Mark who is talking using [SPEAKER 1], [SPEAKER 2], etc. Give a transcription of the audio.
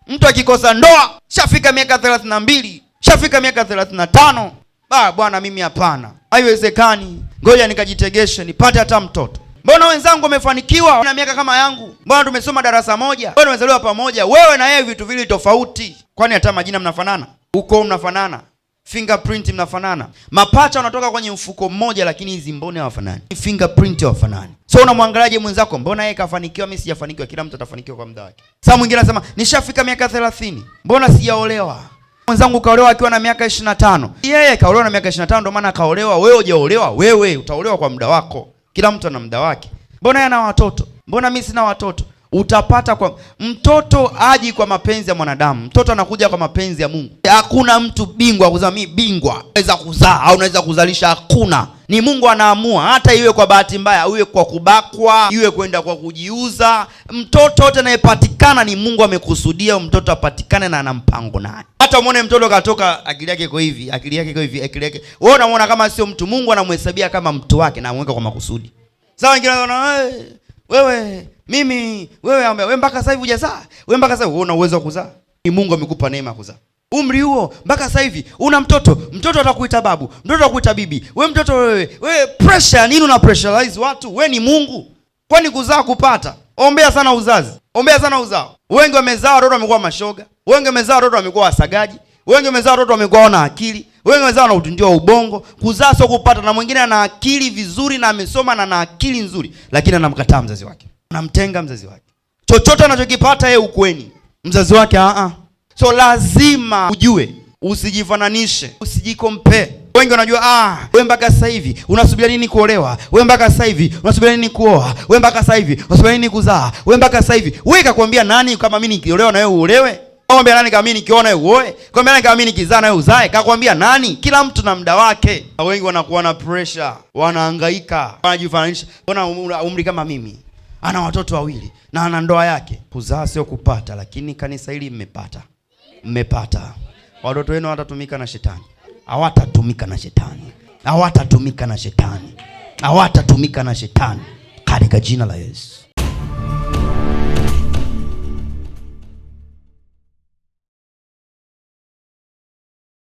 [SPEAKER 1] Mtu akikosa ndoa, shafika miaka 32, shafika miaka 35. Bwana mimi hapana. Haiwezekani. Ngoja nikajitegeshe nipate hata mtoto. Mbona wenzangu wamefanikiwa na miaka kama yangu? Mbona tumesoma darasa moja? Mbona tumezaliwa pamoja? Wewe na yeye vitu vili tofauti. Kwani hata majina mnafanana? Uko mnafanana? Fingerprint mnafanana? Mapacha wanatoka kwenye mfuko mmoja lakini hizi mbone hawafanani. Fingerprint hawafanani. So unamwangalaje mwenzako? Mbona yeye kafanikiwa mimi sijafanikiwa? Kila mtu atafanikiwa kwa muda wake. Sasa mwingine anasema nishafika miaka 30. Mbona sijaolewa? Mwenzangu kaolewa akiwa na miaka 25. Yeye kaolewa na miaka 25 ndio maana kaolewa. Wewe hujaolewa. Wewe utaolewa kwa muda wako. Kila mtu ana muda wake. Mbona yeye ana watoto? Mbona mimi sina watoto? Utapata kwa mtoto aji kwa mapenzi ya mwanadamu. Mtoto anakuja kwa mapenzi ya Mungu. Hakuna mtu bingwa kuzaa. Mimi bingwa unaweza kuzaa au unaweza kuzalisha, hakuna. Ni Mungu anaamua. Hata iwe kwa bahati mbaya, iwe kwa kubakwa, iwe kwenda kwa kujiuza, mtoto wote anayepatikana ni Mungu amekusudia mtoto apatikane na ana mpango naye. Hata muone mtoto katoka akili yake iko hivi, akili yake iko hivi, akili yake. Wewe unamuona kama sio mtu, Mungu anamhesabia kama mtu wake na amweka kwa makusudi. Sasa wengine wanaona wewe mimi wewe mpaka sasa hivi hujazaa. Wewe mpaka sasa hivi una uwezo wa kuzaa. Ni Mungu amekupa neema kuzaa. Umri huo mpaka sasa hivi una mtoto atakuita babu, mtoto atakuita bibi. Wewe mtoto wewe pressure nini, una pressurize watu? Wewe ni Mungu. Kwani kuzaa kupata? Ombea sana uzazi. Ombea sana uzao. Wengi wamezaa watoto wamekuwa mashoga. Wengi wamezaa watoto wamekuwa wasagaji. Wengi wamezaa watoto wamekuwa na akili. Wengi wamezaa na utundio wa ubongo. Kuzaa sio kupata. Na mwingine ana akili vizuri na amesoma na ana akili nzuri, lakini anamkataa mzazi wake. Anamtenga mzazi wake. Chochote anachokipata yeye ukweni, mzazi wake So lazima ujue, usijifananishe, usijikompare. Wengi wanajua wewe mpaka sasa hivi unasubiria nini kuolewa? Wewe mpaka sasa hivi unasubiria nini kuoa? Wewe mpaka sasa hivi unasubiria nini kuzaa? Wewe mpaka sasa hivi. Wewe kakwambia nani kama mimi nikiolewa na wewe uolewe? Kakwambia nani kama mimi nikiona wewe uoe? Kakwambia nani kama mimi nikizaa na wewe uzae? Kakwambia nani? Kila mtu na muda wake. Wengi wanakuwa na pressure, wanahangaika, wanajifananisha. Mbona umri kama mimi? Ana watoto wawili na ana ndoa yake. Kuzaa sio kupata, lakini kanisa hili mmepata. Mmepata. Watoto wenu watatumika na shetani. Hawatatumika na shetani. Hawatatumika na shetani. Hawatatumika na shetani. Katika jina la Yesu.